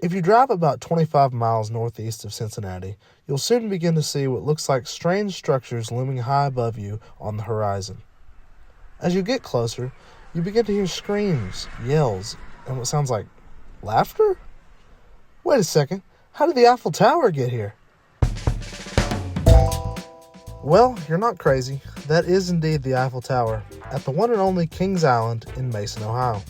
If you drive about 25 miles northeast of Cincinnati, you'll soon begin to see what looks like strange structures looming high above you on the horizon. As you get closer, you begin to hear screams, yells, and what sounds like laughter? Wait a second, how did the Eiffel Tower get here? Well, you're not crazy. That is indeed the Eiffel Tower, at the one and only Kings Island in Mason, Ohio.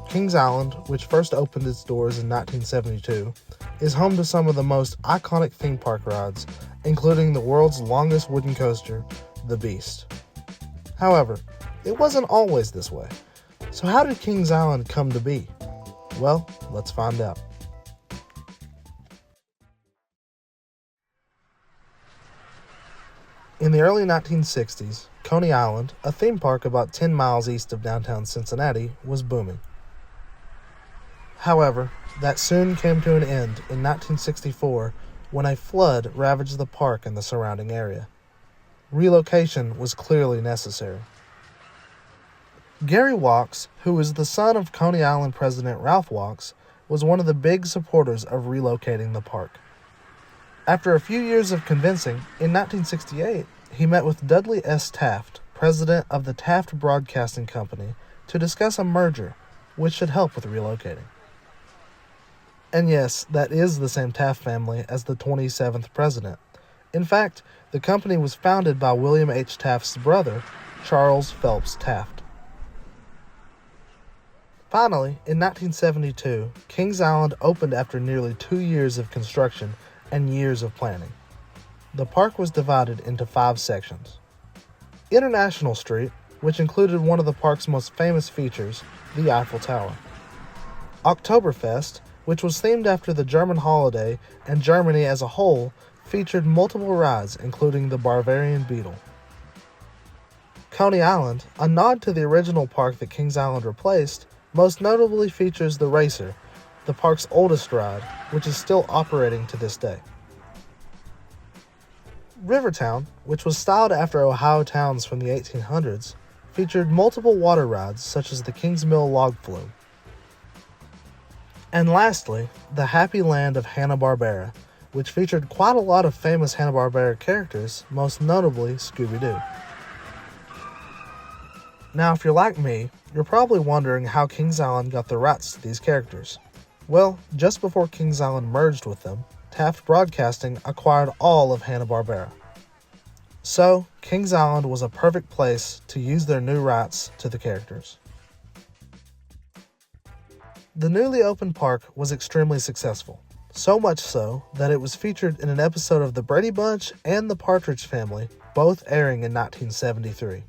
Kings Island, which first opened its doors in 1972, is home to some of the most iconic theme park rides, including the world's longest wooden coaster, the Beast. However, it wasn't always this way. So how did Kings Island come to be? Well, let's find out. In the early 1960s, Coney Island, a theme park about 10 miles east of downtown Cincinnati, was booming. However, that soon came to an end in 1964 when a flood ravaged the park and the surrounding area. Relocation was clearly necessary. Gary Wachs, who was the son of Coney Island President Ralph Wachs, was one of the big supporters of relocating the park. After a few years of convincing, in 1968, he met with Dudley S. Taft, president of the Taft Broadcasting Company, to discuss a merger which should help with relocating. And yes, that is the same Taft family as the 27th president. In fact, the company was founded by William H. Taft's brother, Charles Phelps Taft. Finally, in 1972, Kings Island opened after nearly 2 years of construction and years of planning. The park was divided into 5 sections. International Street, which included one of the park's most famous features, the Eiffel Tower. Oktoberfest, which was themed after the German holiday and Germany as a whole, featured multiple rides including the Bavarian Beetle. Coney Island, a nod to the original park that Kings Island replaced, most notably features the Racer, the park's oldest ride, which is still operating to this day. Rivertown, which was styled after Ohio towns from the 1800s, featured multiple water rides such as the Kings Mill log flume. And lastly, the Happy Land of Hanna-Barbera, which featured quite a lot of famous Hanna-Barbera characters, most notably Scooby-Doo. Now, if you're like me, you're probably wondering how Kings Island got the rights to these characters. Well, just before Kings Island merged with them, Taft Broadcasting acquired all of Hanna-Barbera. So, Kings Island was a perfect place to use their new rights to the characters. The newly opened park was extremely successful, so much so that it was featured in an episode of The Brady Bunch and The Partridge Family, both airing in 1973.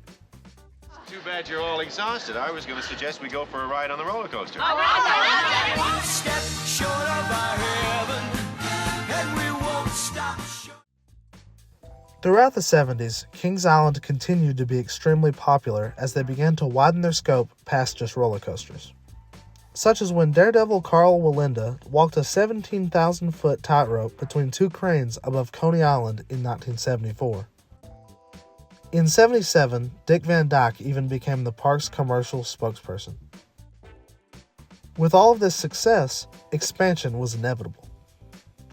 Too bad you're all exhausted. I was going to suggest we go for a ride on the roller coaster. One step short of our heaven, and we won't stop. Throughout the 70s, Kings Island continued to be extremely popular as they began to widen their scope past just roller coasters. Such as when Daredevil Carl Walenda walked a 17,000-foot tightrope between 2 cranes above Coney Island in 1974. In 77, Dick Van Dyke even became the park's commercial spokesperson. With all of this success, expansion was inevitable.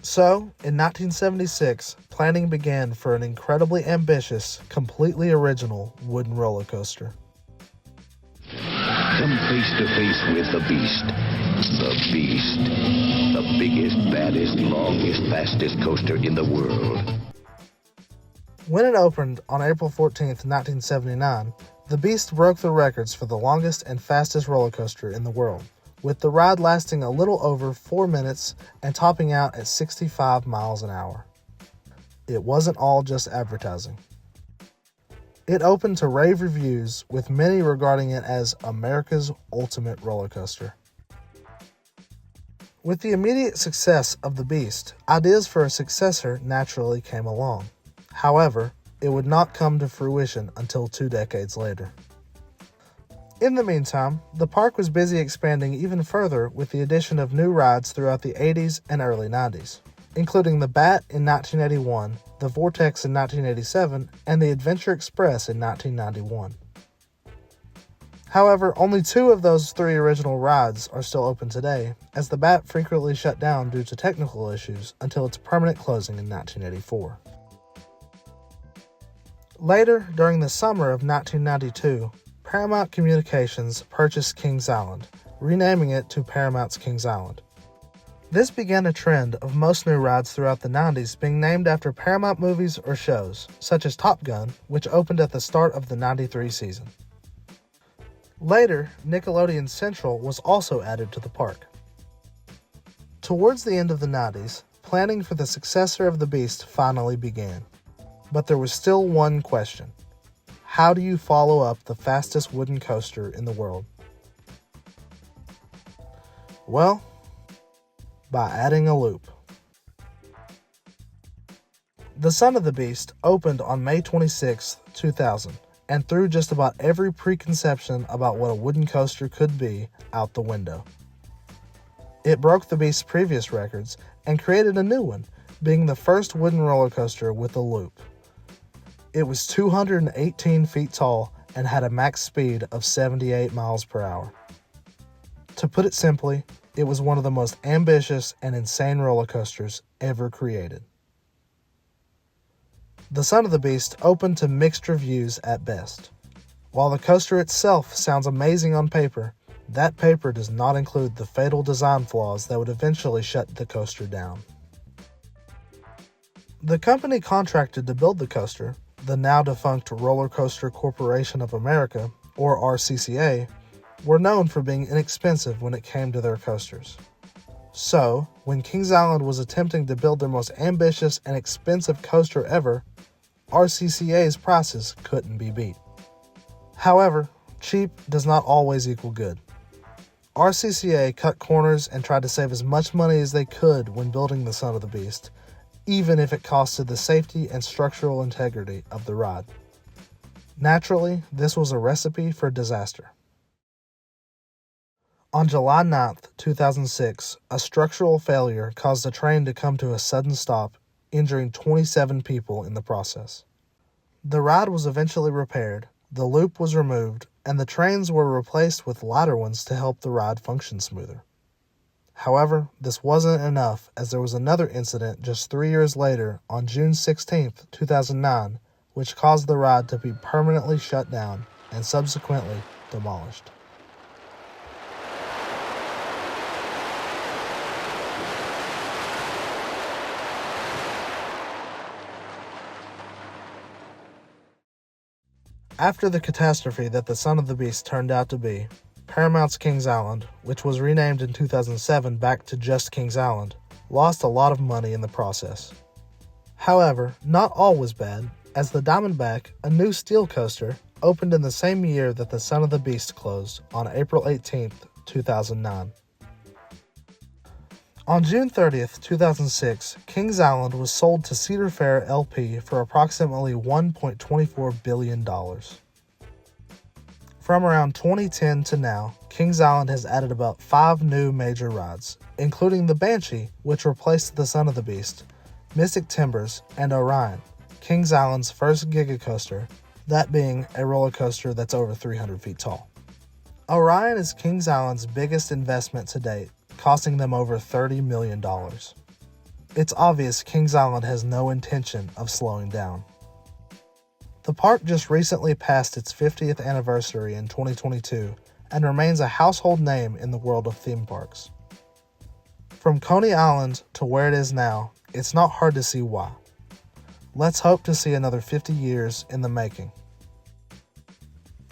So, in 1976, planning began for an incredibly ambitious, completely original wooden roller coaster. Come face to face with the Beast. The Beast. The biggest, baddest, longest, fastest coaster in the world. When it opened on April 14, 1979, the Beast broke the records for the longest and fastest roller coaster in the world, with the ride lasting a little over 4 minutes and topping out at 65 miles an hour. It wasn't all just advertising. It opened to rave reviews, with many regarding it as America's ultimate roller coaster. With the immediate success of the Beast, ideas for a successor naturally came along. However, it would not come to fruition until 2 decades later. In the meantime, the park was busy expanding even further with the addition of new rides throughout the 80s and early 90s, including the Bat in 1981, the Vortex in 1987, and the Adventure Express in 1991. However, only 2 of those 3 original rides are still open today, as the BAT frequently shut down due to technical issues until its permanent closing in 1984. Later, during the summer of 1992, Paramount Communications purchased Kings Island, renaming it to Paramount's Kings Island. This began a trend of most new rides throughout the 90s being named after Paramount movies or shows, such as Top Gun, which opened at the start of the 93 season. Later, Nickelodeon Central was also added to the park. Towards the end of the 90s, planning for the successor of the Beast finally began. But there was still one question. How do you follow up the fastest wooden coaster in the world? Well, by adding a loop. The Son of the Beast opened on May 26, 2000, and threw just about every preconception about what a wooden coaster could be out the window. It broke the Beast's previous records and created a new one, being the first wooden roller coaster with a loop. It was 218 feet tall and had a max speed of 78 miles per hour. To put it simply, it was one of the most ambitious and insane roller coasters ever created. The Son of the Beast opened to mixed reviews at best. While the coaster itself sounds amazing on paper, that paper does not include the fatal design flaws that would eventually shut the coaster down. The company contracted to build the coaster, the now defunct Roller Coaster Corporation of America, or RCCA, were known for being inexpensive when it came to their coasters. So, when Kings Island was attempting to build their most ambitious and expensive coaster ever, RCCA's prices couldn't be beat. However, cheap does not always equal good. RCCA cut corners and tried to save as much money as they could when building the Son of the Beast, even if it costed the safety and structural integrity of the ride. Naturally, this was a recipe for disaster. On July 9, 2006, a structural failure caused the train to come to a sudden stop, injuring 27 people in the process. The ride was eventually repaired, the loop was removed, and the trains were replaced with lighter ones to help the ride function smoother. However, this wasn't enough, as there was another incident just 3 years later on June 16, 2009, which caused the ride to be permanently shut down and subsequently demolished. After the catastrophe that the Son of the Beast turned out to be, Paramount's Kings Island, which was renamed in 2007 back to just Kings Island, lost a lot of money in the process. However, not all was bad, as the Diamondback, a new steel coaster, opened in the same year that the Son of the Beast closed, on April 18, 2009. On June 30, 2006, Kings Island was sold to Cedar Fair LP for approximately $1.24 billion. From around 2010 to now, Kings Island has added about 5 new major rides, including the Banshee, which replaced the Son of the Beast, Mystic Timbers, and Orion, Kings Island's first Giga coaster, that being a roller coaster that's over 300 feet tall. Orion is Kings Island's biggest investment to date, costing them over $30 million. It's obvious Kings Island has no intention of slowing down. The park just recently passed its 50th anniversary in 2022 and remains a household name in the world of theme parks. From Coney Island to where it is now, it's not hard to see why. Let's hope to see another 50 years in the making.